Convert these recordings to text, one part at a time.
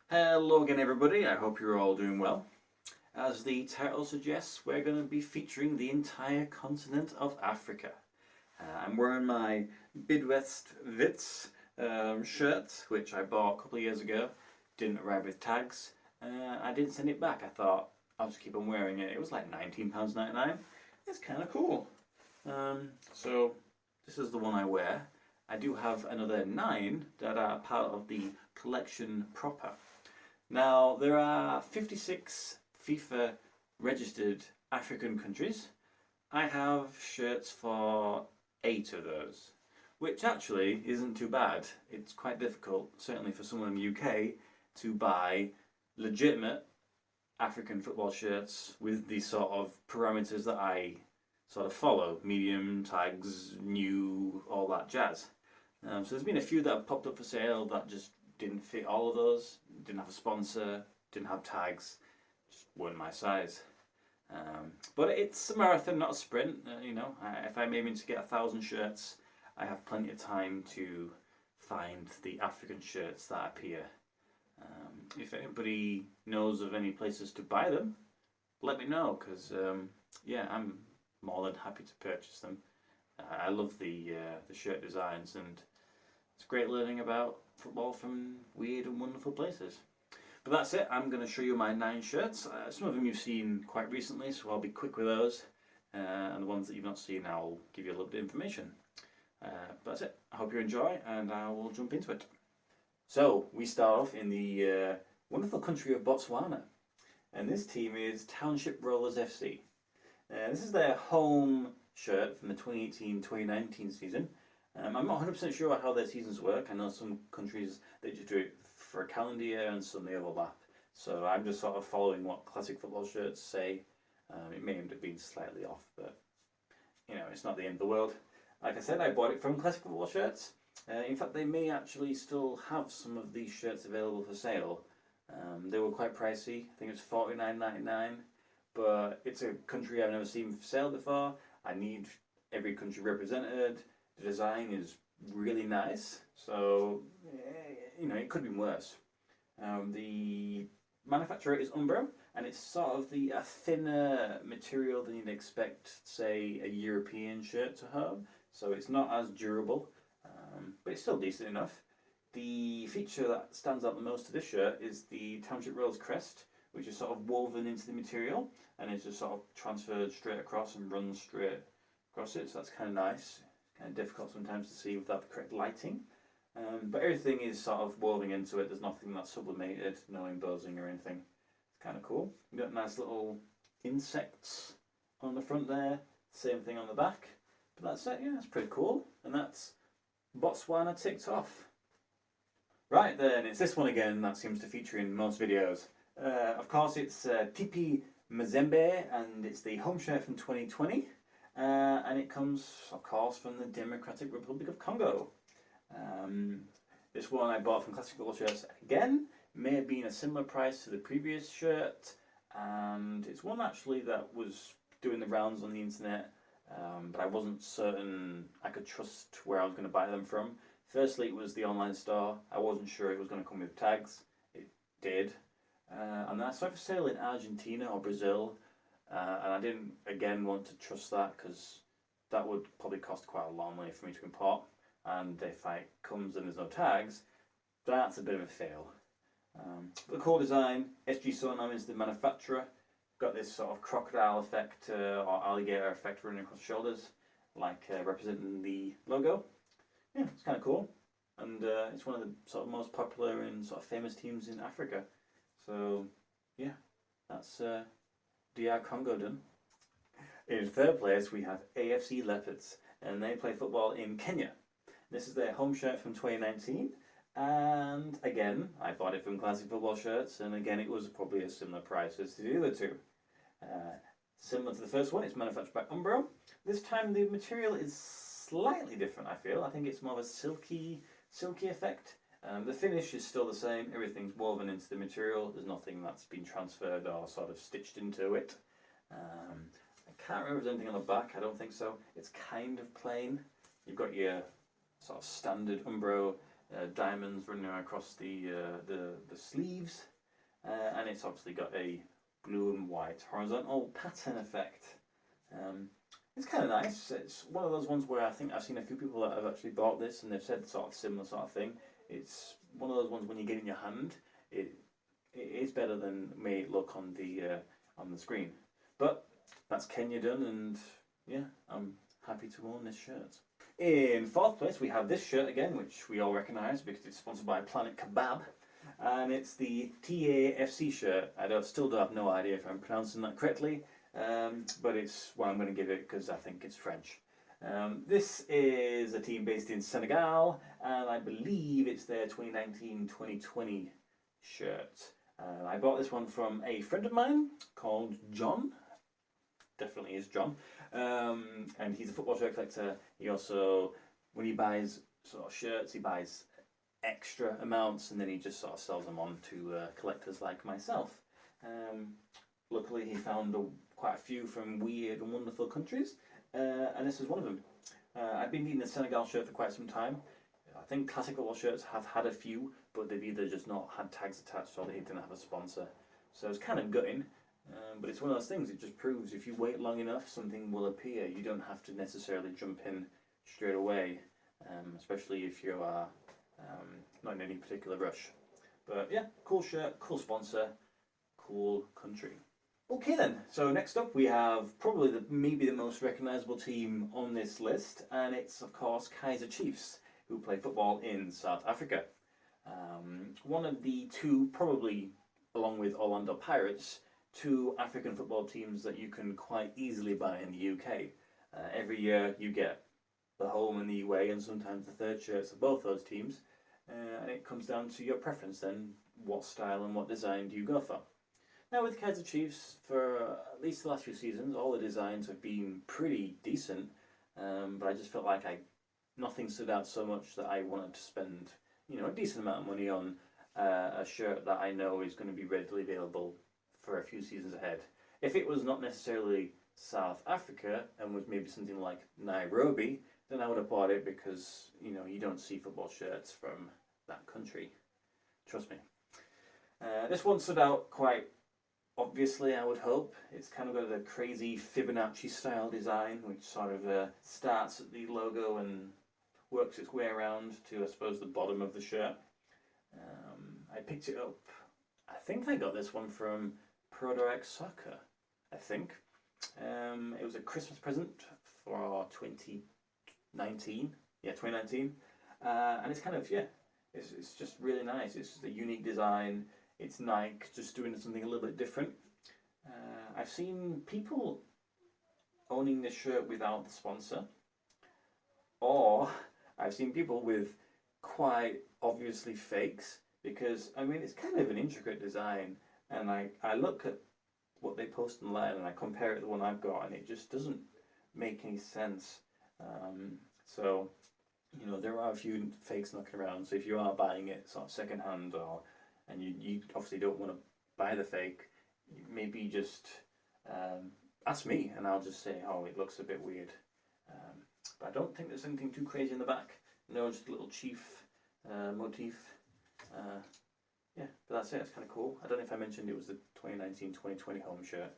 Hello again everybody, I hope you're all doing well. As the title suggests, we're going to be featuring the entire continent of Africa. I'm wearing my Bidwest Wits shirt, which I bought a couple of years ago. Didn't arrive with tags. I didn't send it back. I thought I'll just keep on wearing it. It was like £19.99. It's kind of cool. So this is the one I wear. I do have another 9 that are part of the collection proper. Now, there are 56 FIFA registered African countries. I have shirts for 8 of those, which actually isn't too bad. It's quite difficult, certainly for someone in the UK, to buy legitimate African football shirts with the sort of parameters that I sort of follow. Medium, tags, new, all that jazz. So there's been a few that have popped up for sale that just didn't fit all of those, didn't have a sponsor, didn't have tags, just weren't my size. But it's a marathon, not a sprint. If I'm aiming to get 1,000 shirts, I have plenty of time to find the African shirts that appear. If anybody knows of any places to buy them, let me know, because I'm more than happy to purchase them. I love the shirt designs, and it's great learning about football from weird and wonderful places. But that's it. I'm going to show you my 9 shirts. Some of them you've seen quite recently, so I'll be quick with those. And the ones that you've not seen, I'll give you a little bit of information. But that's it. I hope you enjoy, and I will jump into it. So we start off in the wonderful country of Botswana, and this team is Township Rollers FC. This is their home shirt from the 2018-2019 season. I'm not 100% sure how their seasons work. I know some countries they just do it for a calendar year and some they overlap. So I'm just sort of following what classic football shirts say. It may end up being slightly off, but it's not the end of the world. Like I said, I bought it from Classic Football Shirts. In fact, they may actually still have some of these shirts available for sale. They were quite pricey. I think it was $49.99. But it's a country I've never seen for sale before. I need every country represented. The design is really nice, so it could have been worse. The manufacturer is Umbro, and it's sort of a thinner material than you'd expect, say, a European shirt to have. So it's not as durable, but it's still decent enough. The feature that stands out the most to this shirt is the Township Rollers crest, which is sort of woven into the material, and it's just sort of transferred straight across and runs straight across it. So that's kind of nice. Kind of difficult sometimes to see without the correct lighting, but everything is sort of woven into it. There's nothing that's sublimated, no embossing or anything. It's kind of cool. You've got nice little insects on the front there, same thing on the back. But that's it, yeah, that's pretty cool. And that's Botswana ticked off. Right then, it's this one again that seems to feature in most videos. Of course, it's Tipi Mazembe, and it's the home shirt from 2020. And it comes, of course, from the Democratic Republic of Congo. This one I bought from Classic Football Shirts again. May have been a similar price to the previous shirt. And it's one actually that was doing the rounds on the internet. But I wasn't certain I could trust where I was going to buy them from. Firstly, it was the online store. I wasn't sure it was going to come with tags. It did. And then I saw it for sale in Argentina or Brazil. And I didn't, again, want to trust that because that would probably cost quite a lot of money for me to import. And if it comes and there's no tags, that's a bit of a fail. But the cool design, SG Sonam is the manufacturer. Got this sort of crocodile effect or alligator effect running across the shoulders, like representing the logo. Yeah, it's kind of cool. And it's one of the sort of most popular and sort of famous teams in Africa. So, yeah, that's DR Congo done. In third place we have AFC Leopards, and they play football in Kenya. This is their home shirt from 2019, and again I bought it from Classic Football Shirts, and again it was probably a similar price as the other two. Similar to the first one, it's manufactured by Umbro. This time the material is slightly different, I feel. I think it's more of a silky effect. The finish is still the same, everything's woven into the material, there's nothing that's been transferred or sort of stitched into it. I can't remember if there's anything on the back, I don't think so. It's kind of plain. You've got your sort of standard Umbro diamonds running across the sleeves, and it's obviously got a blue and white horizontal pattern effect. It's kind of nice. It's one of those ones where I think I've seen a few people that have actually bought this and they've said sort of similar sort of thing. It's one of those ones when you get in your hand, it is better than may it look on the screen. But that's Kenya done, and yeah, I'm happy to own this shirt. In fourth place, we have this shirt again, which we all recognise because it's sponsored by Planet Kebab, and it's the TAFC shirt. Still have no idea if I'm pronouncing that correctly, but it's what I'm going to give it because I think it's French. This is a team based in Senegal, and I believe it's their 2019-2020 shirt. I bought this one from a friend of mine called John. Definitely is John. And he's a football shirt collector. He also, when he buys sort of shirts, he buys extra amounts and then he just sort of sells them on to collectors like myself. Luckily, he found quite a few from weird and wonderful countries, and this is one of them. I've been needing a Senegal shirt for quite some time. I think classic football shirts have had a few, but they've either just not had tags attached or they didn't have a sponsor. So it's kind of gutting, but it's one of those things. It just proves if you wait long enough, something will appear. You don't have to necessarily jump in straight away, especially if you are not in any particular rush. But yeah, cool shirt, cool sponsor, cool country. Okay then, so next up we have probably maybe the most recognisable team on this list, and it's of course Kaizer Chiefs, who play football in South Africa. One of the two, probably along with Orlando Pirates, two African football teams that you can quite easily buy in the UK. Every year you get the home and the away and sometimes the third shirts of both those teams, and it comes down to your preference then, what style and what design do you go for. Now with Kaizer Chiefs, for at least the last few seasons, all the designs have been pretty decent, but I just felt like nothing stood out so much that I wanted to spend, a decent amount of money on a shirt that I know is going to be readily available for a few seasons ahead. If it was not necessarily South Africa and was maybe something like Nairobi, then I would have bought it because, you don't see football shirts from that country. Trust me. This one stood out quite obviously, I would hope. It's kind of got a crazy Fibonacci style design, which sort of starts at the logo and works its way around to, I suppose, the bottom of the shirt. I picked it up. I think I got this one from ProDirect Soccer, I think. It was a Christmas present for 2019. Yeah, 2019. And it's kind of, it's just really nice. It's just a unique design. It's Nike just doing something a little bit different. I've seen people owning this shirt without the sponsor, or I've seen people with quite obviously fakes, because it's kind of an intricate design, and I look at what they post online and I compare it to the one I've got and it just doesn't make any sense. So there are a few fakes knocking around, so if you are buying it sort of second hand and you obviously don't want to buy the fake, maybe just ask me and I'll just say, oh, it looks a bit weird. But I don't think there's anything too crazy in the back. No, just a little chief motif. But that's it. It's kind of cool. I don't know if I mentioned it was the 2019-2020 home shirt,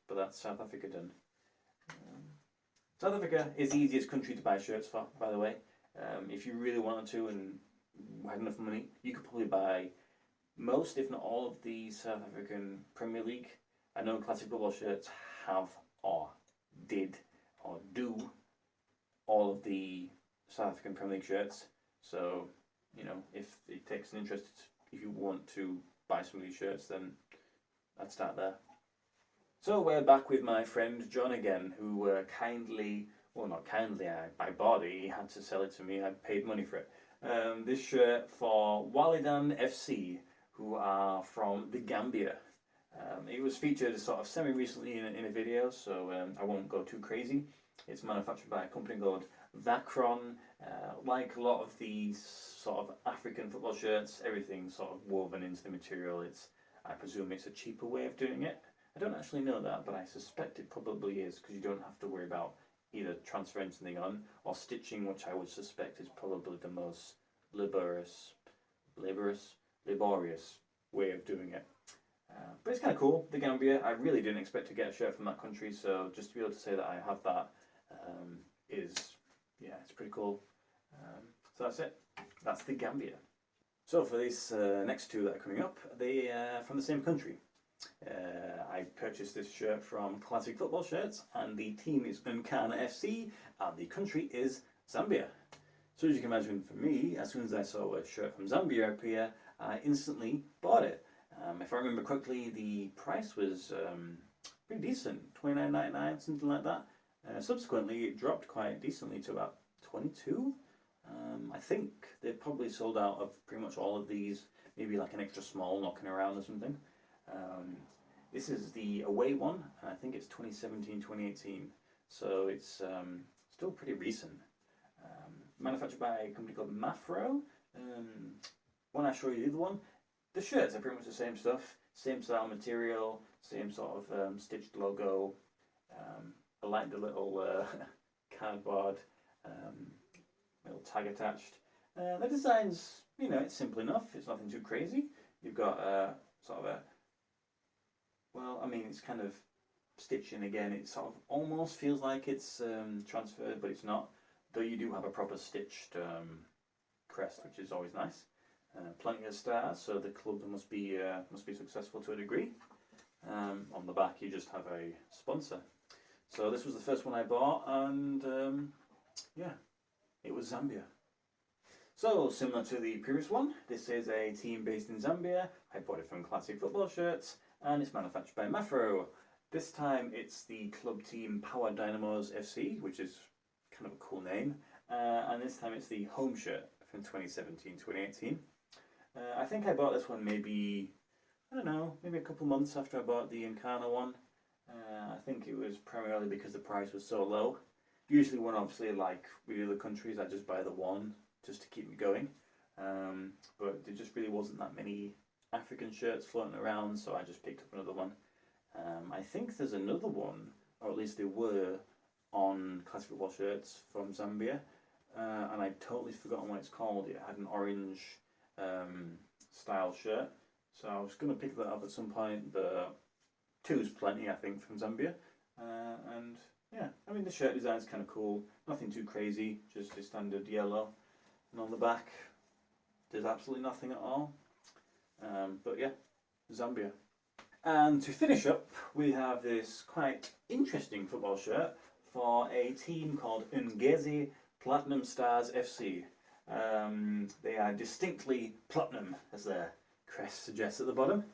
but that's South Africa done. South Africa is the easiest country to buy shirts for, by the way. If you really wanted to and had enough money, you could probably buy most, if not all, of the South African Premier League. I know classic football shirts have or did or do all of the South African Premier League shirts. So, if it takes an interest, if you want to buy some of these shirts, then I'd start there. So we're back with my friend John again, who not kindly, I bought it, he had to sell it to me, I paid money for it. This shirt for Walidan FC, who are from the Gambia. It was featured sort of semi-recently in a video, so I won't go too crazy. It's manufactured by a company called Vacron. Like a lot of these sort of African football shirts, everything's sort of woven into the material. I presume it's a cheaper way of doing it. I don't actually know that, but I suspect it probably is, because you don't have to worry about either transferring something on or stitching, which I would suspect is probably the most laborious, laborious way of doing it. But it's kind of cool, the Gambia. I really didn't expect to get a shirt from that country, so just to be able to say that I have that is, yeah, it's pretty cool. So that's it. That's the Gambia. So for these next two that are coming up, they are from the same country. I purchased this shirt from Classic Football Shirts, and the team is Nkana FC, and the country is Zambia. So as you can imagine, for me, as soon as I saw a shirt from Zambia appear, I instantly bought it. If I remember correctly, the price was pretty decent, $29.99, something like that. Subsequently, it dropped quite decently to about $22. I think they probably sold out of pretty much all of these, maybe like an extra small knocking around or something. This is the away one, and I think it's 2017-2018, so it's still pretty recent. Manufactured by a company called Mafro. When I show you the other one, the shirts are pretty much the same stuff, same style material, same sort of stitched logo. I like the little cardboard little tag attached. The design's, you know, it's simple enough, it's nothing too crazy. You've got sort of a, well, I mean, it's kind of stitching again. It sort of almost feels like it's transferred, but it's not. Though you do have a proper stitched crest, which is always nice. Plenty of stars, so the club must be successful to a degree. On the back, you just have a sponsor. So this was the first one I bought, and yeah, it was Zambia. So similar to the previous one, this is a team based in Zambia. I bought it from Classic Football Shirts, and it's manufactured by Mafro. This time it's the club team Power Dynamos FC, which is kind of a cool name, and this time it's the home shirt from 2017-2018. I think I bought this one maybe, I don't know, maybe a couple months after I bought the Nkana one. I think it was primarily because the price was so low. Usually when obviously like with other countries I just buy the one just to keep me going, but there just really wasn't that many African shirts floating around, so I just picked up another one. I think there's another one, or at least there were, on Classic Football Shirts from Zambia, and I'd totally forgotten what it's called. It had an orange style shirt, so I was going to pick that up at some point, but two's plenty, I think, from Zambia. And yeah, I mean, the shirt design's kind of cool, nothing too crazy, just a standard yellow, and on the back there's absolutely nothing at all. But yeah, Zambia. And to finish up, we have this quite interesting football shirt for a team called Ngezi Platinum Stars FC. They are distinctly platinum, as their crest suggests at the bottom.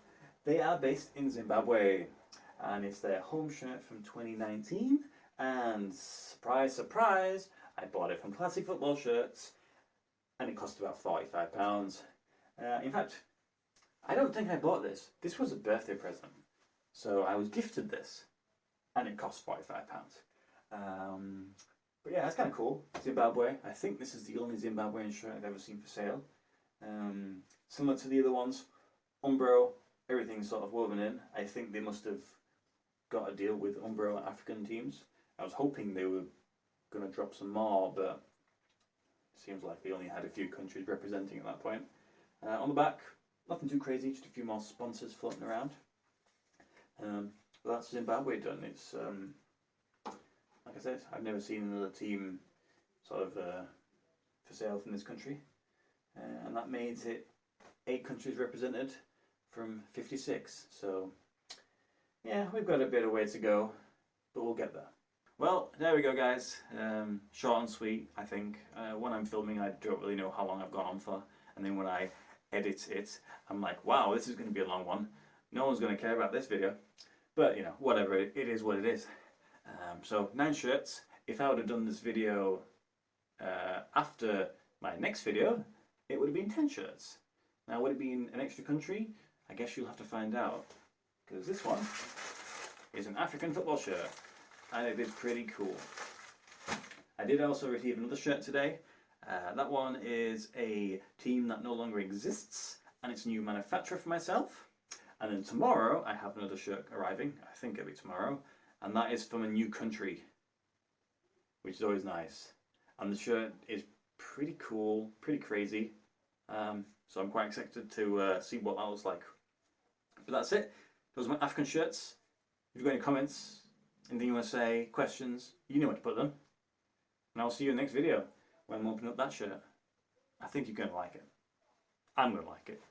They are based in Zimbabwe, and it's their home shirt from 2019. And surprise, surprise, I bought it from Classic Football Shirts, and it cost about £45. In fact, I don't think I bought this. This was a birthday present, so I was gifted this, and it cost £45. But yeah, that's kind of cool. Zimbabwe. I think this is the only Zimbabwean shirt I've ever seen for sale. Similar to the other ones, Umbro, everything's sort of woven in. I think they must have got a deal with Umbro African teams. I was hoping they were going to drop some more, but it seems like they only had a few countries representing at that point. On the back, nothing too crazy, just a few more sponsors floating around. But that's Zimbabwe done. It's like I said, I've never seen another team sort of for sale from this country, and that made it 8 countries represented from 56. So yeah, we've got a bit of way to go, but we'll get there. Well, there we go, guys. Short and sweet, I think. When I'm filming, I don't really know how long I've gone on for, and then when I edit it, I'm like, wow, this is going to be a long one. No one's going to care about this video, but you know, whatever. It is what it is. So 9 shirts. If I would have done this video after my next video, it would have been 10 shirts. Now, would it be in an extra country? I guess you'll have to find out, because this one is an African football shirt, and it is pretty cool. I did also receive another shirt today. That one is a team that no longer exists, and it's a new manufacturer for myself. And then tomorrow I have another shirt arriving. I think it'll be tomorrow, and that is from a new country, which is always nice. And the shirt is pretty cool, pretty crazy. So I'm quite excited to see what that looks like. But that's it. Those are my African shirts. If you've got any comments, anything you want to say, questions, you know where to put them. And I'll see you in the next video when I'm opening up that shirt. I think you're going to like it. I'm going to like it.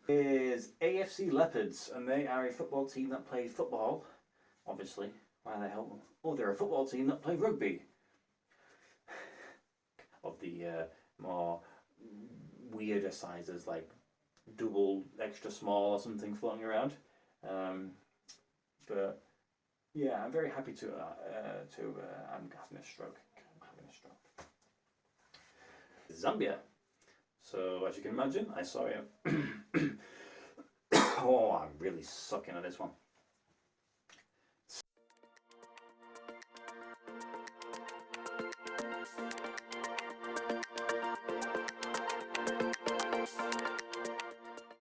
Is AFC Leopards, and they are a football team that play football, obviously. Why the hell? Oh, they're a football team that play rugby. Of the more weirder sizes, like double extra small or something floating around. But yeah, I'm very happy to. I'm having a stroke. I'm having a stroke. Zambia. So as you can imagine, I saw him. Oh, I'm really sucking at this one.